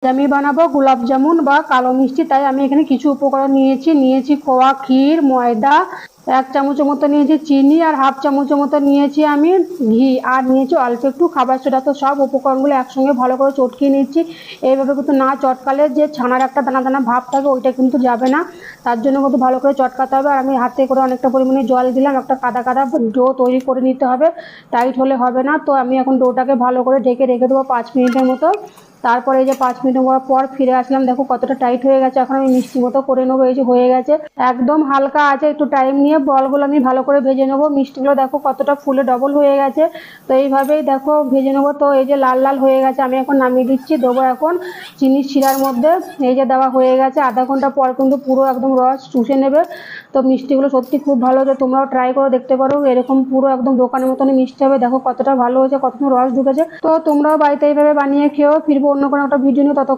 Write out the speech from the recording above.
আমি বানাবো গোলাপ জামুন বা কালো মিষ্টি, তাই আমি এখানে কিছু উপকরণ নিয়েছি খোয়া ক্ষীর, ময়দা 1 চামচের মতো নিয়েছি, চিনি আর হাফ চামচের মতো নিয়েছি আমি ঘি, আর নিয়েছি অল্প একটু খাবার সোডা। তো সব উপকরণগুলো একসঙ্গে ভালো করে চটকিয়ে নিচ্ছি। এইভাবে কিন্তু না চটকালে যে ছানার একটা দানা দানা ভাব থাকে ওইটা কিন্তু যাবে না, তার জন্য কিন্তু ভালো করে চটকাতে হবে। আর আমি হাতে করে অনেকটা পরিমাণে জল দিলাম, একটা কাদা কাদা ডো তৈরি করে নিতে হবে, টাইট হলে হবে না। তো আমি এখন ডোটাকে ভালো করে ঢেকে রেখে দেবো 5 মিনিটের মতো। তারপরে এই যে 5 মিনিট পর ফিরে আসলাম, দেখো কতটা টাইট হয়ে গেছে। এখন আমি মিষ্টি মতো করে নেবো। এই যে হয়ে গেছে, একদম হালকা আছে, একটু টাইম নিয়ে বলগুলো আমি ভালো করে ভেজে নেবো। মিষ্টিগুলো দেখো কতটা ফুলে ডবল হয়ে গেছে। তো এইভাবেই দেখো ভেজে নেবো। তো এই যে লাল লাল হয়ে গেছে, আমি এখন নামিয়ে দিচ্ছি। দেবো এখন চিনির শিরার মধ্যে। এই যে দেওয়া হয়ে গেছে, আধা ঘন্টা পর কিন্তু পুরো একদম রস চুষে নেবে। তো মিষ্টিগুলো সত্যি খুব ভালো হয়েছে, তোমরাও ট্রাই করে দেখতে পারো। এরকম পুরো একদম দোকানের মতনই মিষ্টি হবে। দেখো কতটা ভালো হয়েছে, কতটা রস ঢুকেছে। তো তোমরাও বাড়িতে এইভাবে বানিয়ে খেও। ফিরবো অন্য কোনো একটা ভিডিও নিয়ে, তত